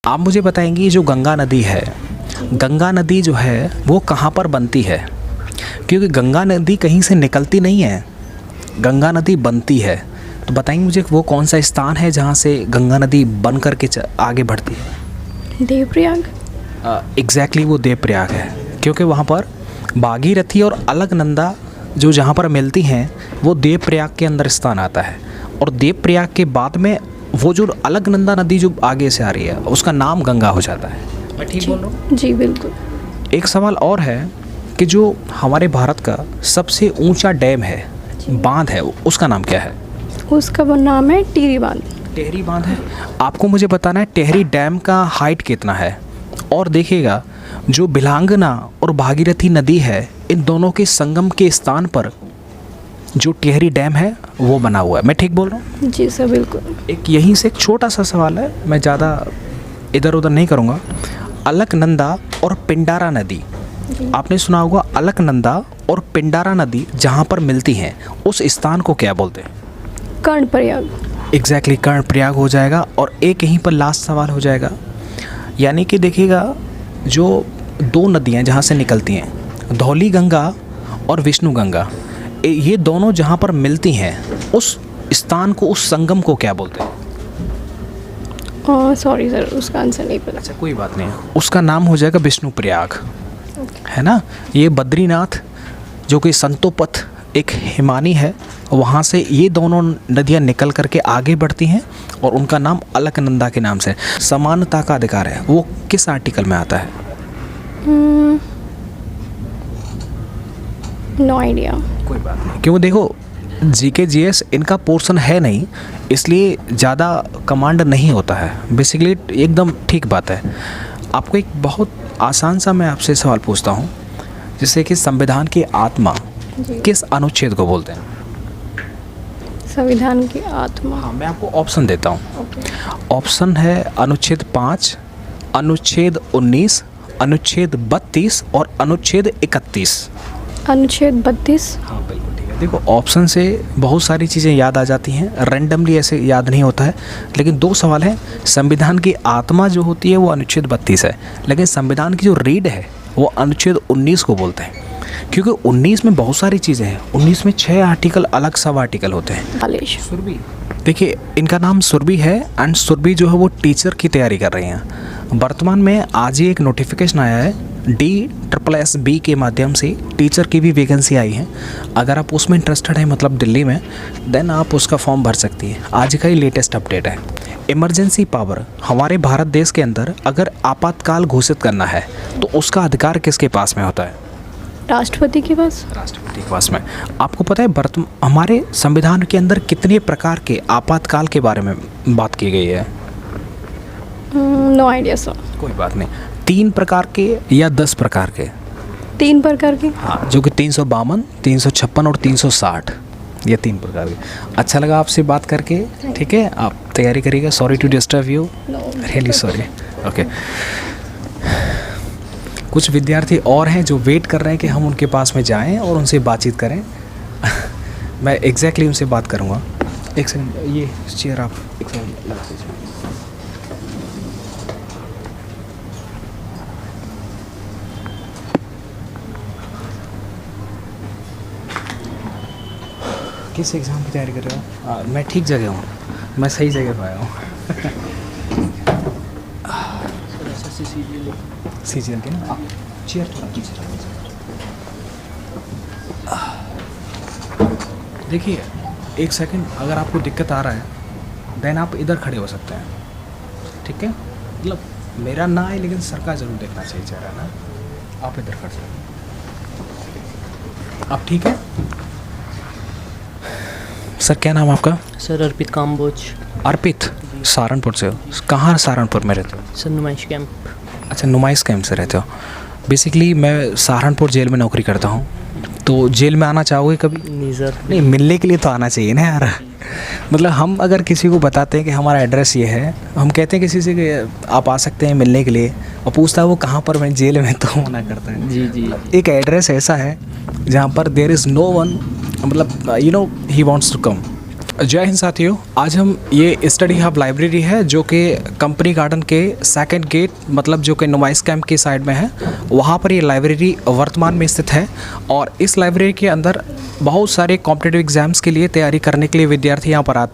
आप मुझे बताएंगी जो गंगा नदी है, गंगा नदी जो है वो कहाँ पर बनती है? क्योंकि गंगा नदी कहीं से निकलती नहीं है, गंगा नदी बनती है। तो बताएंगे मुझे वो कौन सा स्थान है जहाँ से गंगा नदी बन करके आगे बढ़ती है? देवप्रयाग। एग्जैक्टली वो देवप्रयाग है, क्योंकि वहाँ पर भागीरथी और अलकनंदा जो जहाँ पर मिलती हैं वो देवप्रयाग के अंदर स्थान आता है। और देवप्रयाग के बाद में वो जो अलकनंदा नदी जो आगे से आ रही है उसका नाम गंगा हो जाता है। मैं ठीक बोल रहा हूँ? जी बिल्कुल। एक सवाल और है कि जो हमारे भारत का सबसे ऊंचा डैम है, बांध है, उसका नाम क्या है? उसका वो नाम है टिहरी बांध। टिहरी बांध है। आपको मुझे बताना है टिहरी डैम का हाइट कितना है। और देखिएगा जो बिलांगना और भागीरथी नदी है, इन दोनों के संगम के स्थान पर जो टिहरी डैम है वो बना हुआ है। मैं ठीक बोल रहा हूँ? जी सर बिल्कुल। एक यहीं से एक छोटा सा सवाल है, मैं ज़्यादा इधर उधर नहीं करूँगा। अलकनंदा और पिंडारा नदी, आपने सुना होगा, अलकनंदा और पिंडारा नदी जहाँ पर मिलती हैं उस स्थान को क्या बोलते हैं? कर्णप्रयाग। एग्जैक्टली, कर्णप्रयाग हो जाएगा। और एक यहीं पर लास्ट सवाल हो जाएगा, यानी कि देखिएगा जो दो नदियाँ जहाँ से निकलती हैं, धौली गंगा और विष्णु गंगा, ये दोनों जहाँ पर मिलती हैं उस स्थान को, उस संगम को क्या बोलते हैं? सॉरी सर, उसका आंसर नहीं पता। अच्छा कोई बात नहीं, उसका नाम हो जाएगा विष्णु प्रयाग, है ना। ये बद्रीनाथ जो कि संतोपथ एक हिमानी है, वहाँ से ये दोनों नदियाँ निकल करके आगे बढ़ती हैं और उनका नाम अलकनंदा के नाम से। समानता का अधिकार है वो किस आर्टिकल में आता है? No idea. कोई बात नहीं, क्यों देखो जीके जीएस इनका पोर्शन है नहीं, इसलिए ज़्यादा कमांड नहीं होता है। बेसिकली एकदम ठीक बात है। आपको एक बहुत आसान सा मैं आपसे सवाल पूछता हूँ, जैसे कि संविधान की आत्मा किस अनुच्छेद को बोलते हैं? संविधान की आत्मा। हाँ, मैं आपको ऑप्शन देता हूँ। ऑप्शन है अनुच्छेद 5, अनुच्छेद 19, अनुच्छेद 32 और अनुच्छेद 31। अनुच्छेद 32। हाँ बिल्कुल ठीक है। देखो ऑप्शन से बहुत सारी चीज़ें याद आ जाती हैं, रैंडमली ऐसे याद नहीं होता है। लेकिन दो सवाल हैं, संविधान की आत्मा जो होती है वो अनुच्छेद 32 है, लेकिन संविधान की जो रीढ़ है वो अनुच्छेद 19 को बोलते हैं। क्योंकि 19 में बहुत सारी चीज़ें हैं, 19 में 6 आर्टिकल, अलग सब आर्टिकल होते हैं। सुरभि। देखिए इनका नाम सुरभि है एंड सुरभि जो है वो टीचर की तैयारी कर रही हैं। वर्तमान में आज ही एक नोटिफिकेशन आया है, DSSB के माध्यम से टीचर की भी वैकेंसी आई है। अगर आप उसमें इंटरेस्टेड हैं, मतलब दिल्ली में, देन आप उसका फॉर्म भर सकती हैं। आज का ही लेटेस्ट अपडेट है। इमरजेंसी पावर हमारे भारत देश के अंदर अगर आपातकाल घोषित करना है तो उसका अधिकार किसके पास में होता है? राष्ट्रपति के पास। राष्ट्रपति के पास में। आपको पता है हमारे संविधान के अंदर कितने प्रकार के आपातकाल के बारे में बात की गई है? No idea sir. कोई बात नहीं, 3 प्रकार के या 10 प्रकार के? 3 प्रकार के। हाँ, जो कि 352, 356 और 360, ये 3 प्रकार के। अच्छा लगा आपसे बात करके, ठीक है, आप तैयारी करिएगा। Sorry to disturb you, really sorry. Okay, कुछ विद्यार्थी और हैं जो वेट कर रहे हैं कि हम उनके पास में जाएं और उनसे बातचीत करें। मैं एग्जैक्टली उनसे बात करूंगा। एक सेकंड, ये चेयर आप एक सेकंड लगा दीजिए। किस एग्ज़ाम की तैयारी कर रहे हो? मैं ठीक जगह हूँ, मैं सही जगह पर आया हूँ। सीजीएल के ना, आप चेयर थोड़ा पीछे रखो। देखिए एक सेकंड, अगर आपको दिक्कत आ रहा है देन आप इधर खड़े हो सकते हैं, ठीक है? मतलब मेरा ना है लेकिन सर का ज़रूर देखना चाहिए चेहरा ना। आप इधर खड़े सकते हैं, आप ठीक है? सर क्या नाम आपका? सर अर्पित काम्बोज। अर्पित, सहारनपुर से हो? कहाँ सहारनपुर में रहते हो? सर नुमाइश कैंप। अच्छा, नुमाइश कैंप से रहते हो। बेसिकली मैं सहारनपुर जेल में नौकरी करता हूँ, तो जेल में आना चाहोगे कभी? नहीं सर। नहीं, मिलने के लिए तो आना चाहिए ना यार। मतलब हम अगर किसी को बताते हैं कि हमारा एड्रेस ये है, हम कहते हैं किसी से कि आप आ सकते हैं मिलने के लिए, और पूछता है वो कहाँ पर, मैं जेल में, तो मना करता है। जी जी। एक एड्रेस ऐसा है जहाँ पर देयर इज़ नो वन, मतलब you know he wants to come, जय हिंद साथियों, आज हम ये स्टडी हब लाइब्रेरी है जो कि कंपनी गार्डन के सेकंड गेट मतलब जो कि नुमाइश कैंप की साइड में है, वहाँ पर ये लाइब्रेरी वर्तमान में स्थित है। और इस लाइब्रेरी के अंदर बहुत सारे कॉम्पिटिटिव एग्ज़ाम्स के लिए तैयारी करने के लिए विद्यार्थी यहाँ पर आते हैं।